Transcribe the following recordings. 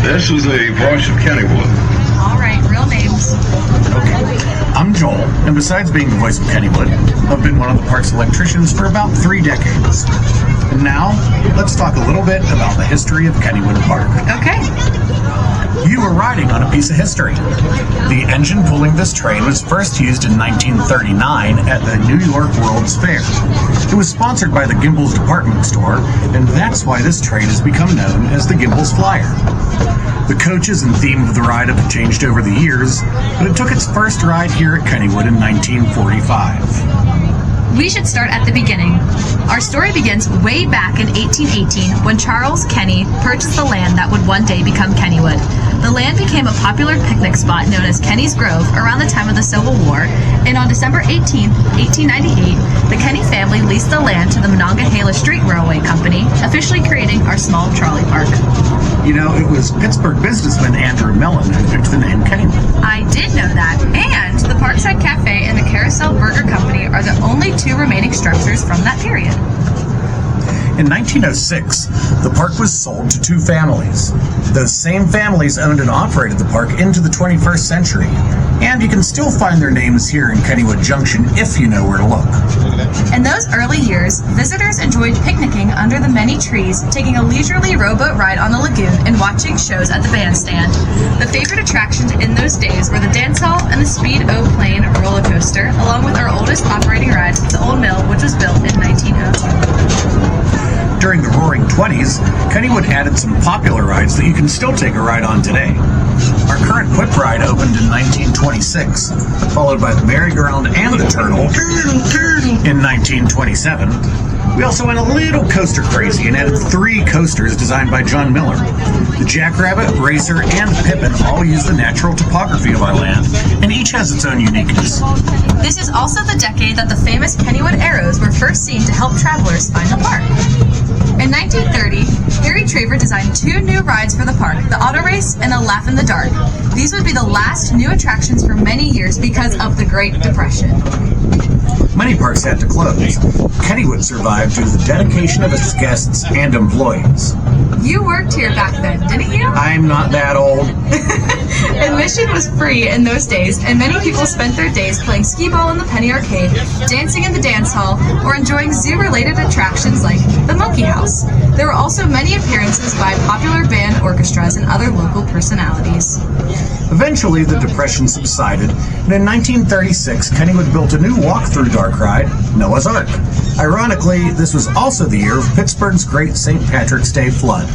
This is the voice of Kennywood. All right, real names. Okay. I'm Joel, and besides being the voice of Kennywood, I've been one of the park's electricians for about 3 decades. And now, let's talk a little bit about the history of Kennywood Park. Okay. You were riding on a piece of history. The engine pulling this train was first used in 1939 at the New York World's Fair. It was sponsored by the Gimbels department store, and that's why this train has become known as the Gimbels Flyer. The coaches and theme of the ride have changed over the years, but it took its first ride here at Kennywood in 1945. We should start at the beginning. Our story begins way back in 1818 when Charles Kenny purchased the land that would one day become Kennywood. The land became a popular picnic spot known as Kenny's Grove around the time of the Civil War, and on December 18, 1898, the Kenny family leased the land to the Monongahela Street Railway Company, officially creating our small trolley park. You know, it was Pittsburgh businessman Andrew Mellon who picked the name Kennywood. I did know that, and the Parkside Cafe and the Carousel Burger Company are the only 2 remaining structures from that period. In 1906, the park was sold to 2 families. Those same families owned and operated the park into the 21st century, and you can still find their names here in Kennywood Junction if you know where to look. In those early years, visitors enjoyed picnicking under the many trees, taking a leisurely rowboat ride on the lagoon, and watching shows at the bandstand. The favorite attractions in those days were the dance hall and the Speed-O-Plane roller coaster, along with our oldest operating ride, the Old Mill, which was built in 1902. During the Roaring 20s, Kennywood added some popular rides that you can still take a ride on today. Our current whip ride opened in 1926, followed by the merry-go-round and the turtle in 1927. We also went a little coaster crazy and added 3 coasters designed by John Miller. The Jackrabbit, Racer, and Pippin all use the natural topography of our land, and each has its own uniqueness. This is also the decade that the famous Kennywood arrows were first seen to help travelers find the park. In 1930, Harry Traver designed 2 new rides for the park, the Auto Race and the Laugh in the Dark. These would be the last new attractions for many years because of the Great Depression. Many parks had to close. Kennywood survived due to the dedication of its guests and employees. You worked here back then, didn't you? I'm not that old. Admission was free in those days, and many people spent their days playing skee-ball in the Penny Arcade, dancing in the dance hall, or enjoying zoo-related attractions like the Monkey House. There were also many appearances by popular band orchestras and other local personalities. Eventually, the Depression subsided, and in 1936, Kennywood built a new walk-through dark ride, Noah's Ark. Ironically, this was also the year of Pittsburgh's great St. Patrick's Day flood.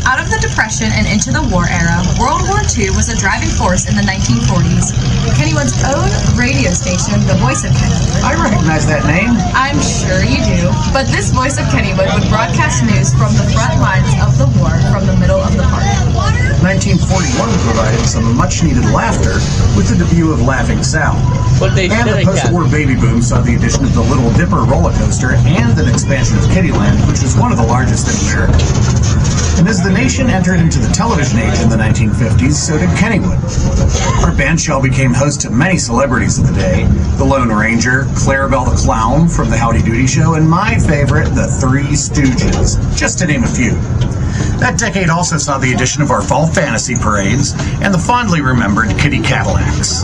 Out of the Depression and into the war era, World War II was a driving force in the 1940s. Kennywood's own radio station, the Voice of Kennywood. I recognize that name. I'm sure you do. But this Voice of Kennywood would broadcast news from the front lines of the war from the middle of the park. 1941 provided some much-needed laughter with the debut of Laughing Sal. And the post-war baby boom saw the addition of the Little Dipper roller coaster and an expansion of Kittyland, which was one of the largest in America. And as the nation entered into the television age in the 1950s, so did Kennywood. Our bandshell became host to many celebrities of the day: the Lone Ranger, Clarabelle the Clown from the Howdy Doody Show, and my favorite, the Three Stooges, just to name a few. That decade also saw the addition of our fall fantasy parades and the fondly remembered Kitty Cadillacs.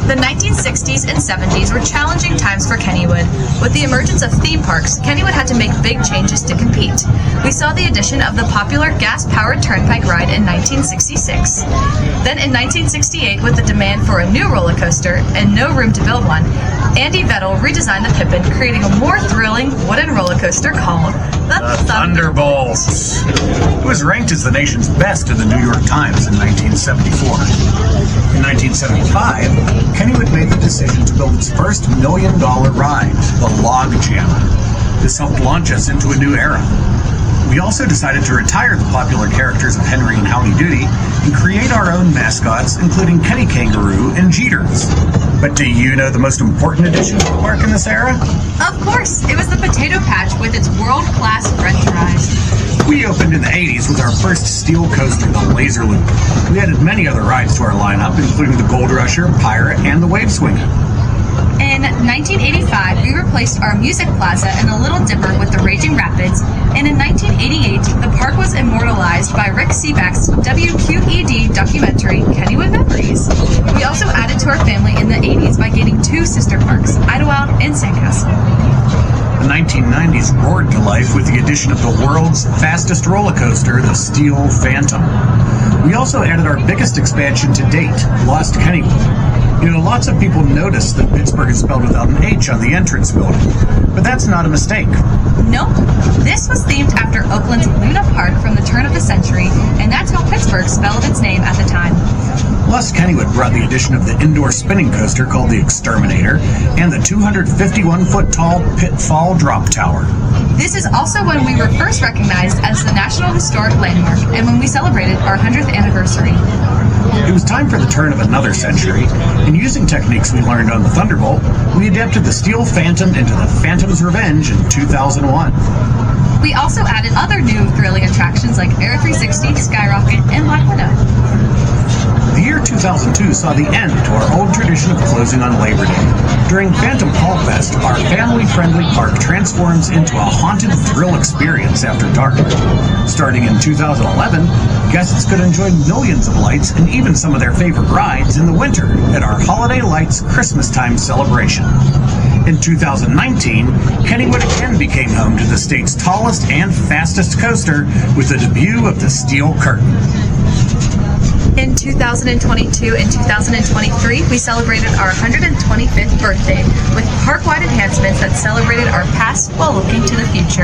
The 1960s and 70s were challenging times for Kennywood. With the emergence of theme parks, Kennywood had to make big changes to compete. We saw the addition of the popular gas-powered Turnpike ride in 1966. Then in 1968, with the demand for a new roller coaster and no room to build one, Andy Vettel redesigned the Pippin, creating a more thrilling wooden roller coaster called the Thunderbolts. It was ranked as the nation's best in the New York Times in 1974. In 1975, Kennywood made the decision to build its first $1 million ride, the Log Jammer. This helped launch us into a new era. We also decided to retire the popular characters of Henry and Howdy Doody and create our own mascots, including Kenny Kangaroo and Jeeters. But do you know the most important addition to the park in this era? Of course, it was the Potato Patch with its world-class French fries. We opened in the 80s with our first steel coaster, the Laser Loop. We added many other rides to our lineup, including the Gold Rusher, Pirate, and the Wave Swinger. In 1985, we replaced our Music Plaza and the Little Dipper with the Raging Rapids, and in 1988, the park was immortalized by Seaback's WQED documentary, Kennywood Memories. We also added to our family in the 80s by gaining 2 sister parks, Idlewild and Sandcastle. The 1990s roared to life with the addition of the world's fastest roller coaster, the Steel Phantom. We also added our biggest expansion to date, Lost Kennywood. You know, lots of people notice that Pittsburgh is spelled without an H on the entrance building, but that's not a mistake. Nope. This was themed after Oakland's Luna Park from the turn of the century, and that's how Pittsburgh spelled its name at the time. Lost Kennywood brought the addition of the indoor spinning coaster called the Exterminator and the 251-foot-tall Pitfall Drop Tower. This is also when we were first recognized as the National Historic Landmark and when we celebrated our 100th anniversary. It was time for the turn of another century, and using techniques we learned on the Thunderbolt, we adapted the Steel Phantom into the Phantom's Revenge in 2001. We also added other new thrilling attractions like Air 360, Skyrocket, and Black Widow. The year 2002 saw the end to our old tradition of closing on Labor Day. During Phantom Call Fest, our family-friendly park transforms into a haunted thrill experience after dark. Starting in 2011, guests could enjoy millions of lights and even some of their favorite rides in the winter at our Holiday Lights Christmas Time celebration. In 2019, Kennywood again became home to the state's tallest and fastest coaster with the debut of the Steel Curtain. In 2022 and 2023, we celebrated our 125th birthday with park-wide enhancements that celebrated our past while looking to the future.